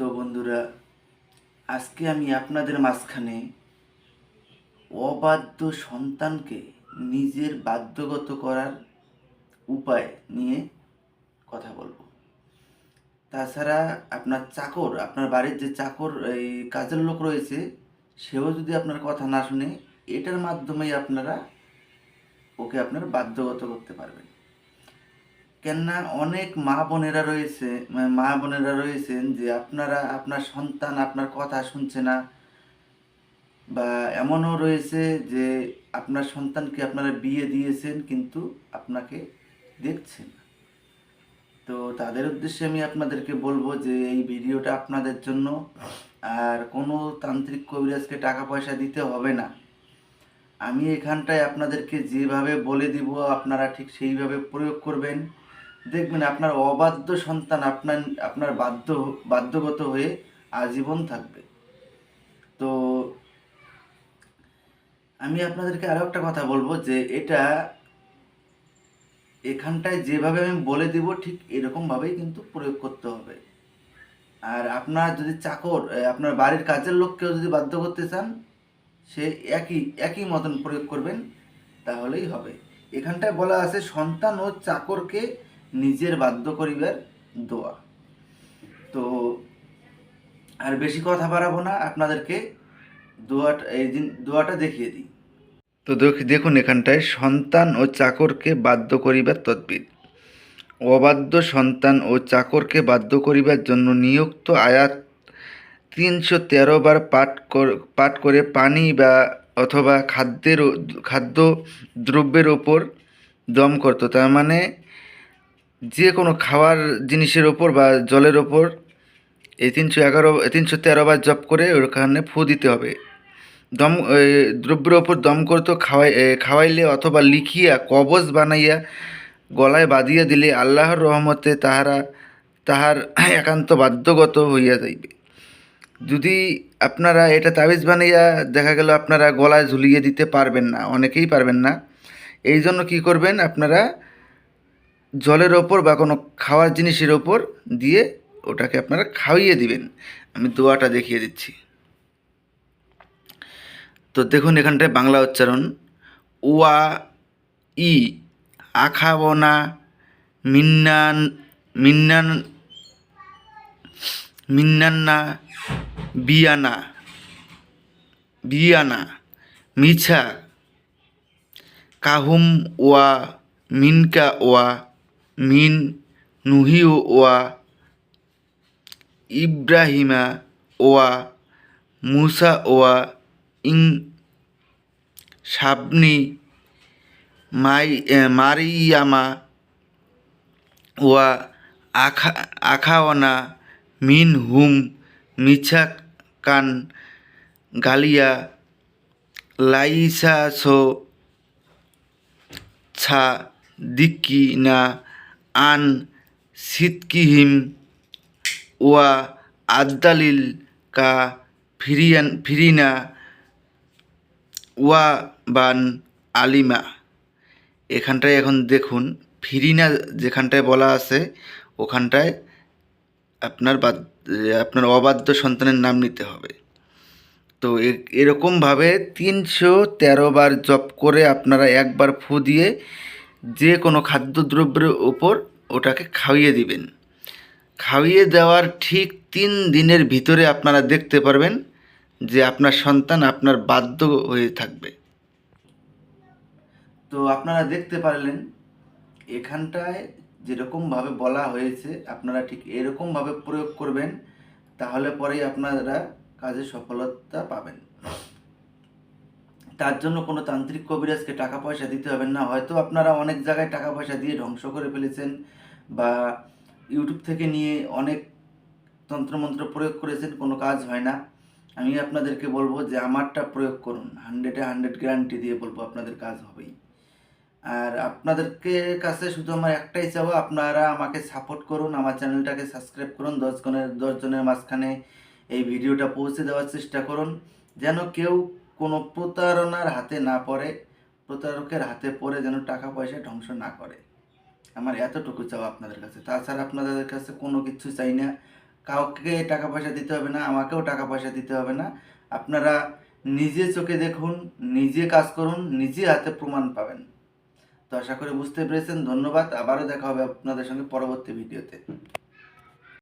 তো বন্ধুরা, আজকে আমি আপনাদের মাঝখানে অবাধ্য সন্তানকে নিজের বাধ্যগত করার উপায় নিয়ে কথা বলবো। তাছাড়া আপনার বাড়ির যে চাকর এই কাজের লোক রয়েছে, সেও যদি আপনার কথা না শুনে, এটার মাধ্যমেই আপনারা ওকে আপনার বাধ্যগত করতে পারবেন। কেননা অনেক মা বোনেরা রয়েছেন যে আপনার সন্তান আপনার কথা শুনছে না, বা এমনও রয়েছে যে আপনার সন্তানকে আপনারা বিয়ে দিয়েছেন কিন্তু আপনাকে দেখছেন না। তো তাদের উদ্দেশ্যে আমি আপনাদেরকে বলবো যে এই ভিডিওটা আপনাদের জন্য। আর কোনো তান্ত্রিক কবিরাজকে টাকা পয়সা দিতে হবে না। আমি এখানটায় আপনাদেরকে যেভাবে বলে দিব আপনারা ঠিক সেইভাবে প্রয়োগ করবেন। দেখবেন আপনার অবাধ্য সন্তান আপনার আপনার বাধ্যগত হয়ে আজীবন থাকবে। তো আমি আপনাদেরকে আরও একটা কথা বলবো যে এখানটায় যেভাবে আমি বলে দিব ঠিক এরকমভাবেই কিন্তু প্রয়োগ করতে হবে। আর আপনার যদি আপনার বাড়ির কাজের লোককেও যদি বাধ্য করতে চান, সে একই মতন প্রয়োগ করবেন, তাহলেই হবে। এখানটায় বলা আছে সন্তান ও চাকরকে নিজের বাধ্য করিবার দোয়া। তো আর বেশি কথা বাড়াবো না, আপনাদেরকে দোয়াটা দেখিয়ে দিই। তো দেখুন, এখানটায় সন্তান ও চাকরকে বাধ্য করিবার তদ্বির। অবাধ্য সন্তান ও চাকরকে বাধ্য করিবার জন্য নিযুক্ত আয়াত ৩১৩ বার পাঠ করে পানি বা অথবা খাদ্য দ্রব্যের ওপর দম করত। তার মানে যে কোনো খাওয়ার জিনিসের ওপর বা জলের ওপর এই ৩১৩ বার জপ করে ওখানে ফু দিতে হবে। দ্রব্যের ওপর দম করতো খাওয়াইলে অথবা লিখিয়া কবজ বানাইয়া গলায় বাঁধিয়া দিলে আল্লাহর রহমতে তাহার একান্ত বাধ্যগত হইয়া যাইবে। যদি আপনারা এটা তাবিজ বানাইয়া দেখা গেল আপনারা গলায় ঝুলিয়ে দিতে পারবেন না, অনেকেই পারবেন না, এই জন্য কী করবেন, আপনারা জলের ওপর বা কোনো খাওয়ার জিনিসের ওপর দিয়ে ওটাকে আপনারা খাইয়ে দিবেন। আমি দোয়াটা দেখিয়ে দিচ্ছি। তো দেখুন, এখানটায় বাংলা উচ্চারণ ওয়া ই আখাবনা মিন্নান মিন্নান মিন্নান্না বিয়ানা বিয়ানা মিছা কাহুম ওয়া মিনকা ওয়া মিন নুহিউ ওয়া ইব্রাহিমা ওয়া মুসা ওয়া ইং সাবনি মারিয়ামা ওয়া আখাওয়ানা মিন হুম মিছা কান গালিয়া লাইসা সো ছা দিক্কি না আন সিতকিহিম ওয়া আদ্দালিল কা ফিরিনা ওয়া বান আলিমা। এখানটায় এখন দেখুন, ফিরিনা যেখানটায় বলা আছে ওখানটায় আপনার অবাধ্য সন্তানের নাম নিতে হবে। তো এরকমভাবে ৩১৩ বার জপ করে আপনারা একবার ফু দিয়ে যে কোনো খাদ্যদ্রব্যের ওপর ওটাকে খাইয়ে দিবেন। খাইয়ে দেওয়ার ঠিক ৩ দিনের ভিতরে আপনারা দেখতে পারবেন যে আপনার সন্তান আপনার বাধ্য হয়ে থাকবে। তো আপনারা দেখতে পারলেন এখানটায় যেরকমভাবে বলা হয়েছে আপনারা ঠিক এরকমভাবে প্রয়োগ করবেন, তাহলে পরেই আপনারা কাজে সফলতা পাবেন। তার জন্য কোনো তান্ত্রিক কবিরাজকে টাকা পয়সা দিতে হবে না। হয়তো আপনারা অনেক জায়গায় টাকা পয়সা দিয়ে ধ্বংস করে ফেলেছেন, বা ইউটিউব থেকে নিয়ে অনেক তন্ত্রমন্ত্র প্রয়োগ করেছেন, কোনো কাজ হয় না। আমি আপনাদেরকে বলবো যে আমারটা প্রয়োগ করুন, 100-100 গ্যারান্টি দিয়ে বলবো আপনাদের কাজ হবেই। আর আপনাদেরকে কাছে শুধু আমার একটাই চাওয়া, আপনারা আমাকে সাপোর্ট করুন, আমার চ্যানেলটাকে সাবস্ক্রাইব করুন, 10 জনের মাঝখানে এই ভিডিওটা পৌঁছে দেওয়ার চেষ্টা করুন, যেন কেউ কোনো প্রতারণার হাতে না পড়ে, প্রতারকের হাতে পড়ে যেন টাকা পয়সা ধ্বংস না করে। আমার এতটুকু চাওয়া আপনাদের কাছে, তাছাড়া আপনাদের কাছে কোনো কিছু চাই না। কাউকে টাকা পয়সা দিতে হবে না, আমাকেও টাকা পয়সা দিতে হবে না। আপনারা নিজে চোখে দেখুন, নিজে কাজ করুন, নিজে হাতে প্রমাণ পাবেন। তো আশা করি বুঝতে পেরেছেন। ধন্যবাদ। আবারও দেখা হবে আপনাদের সঙ্গে পরবর্তী ভিডিওতে।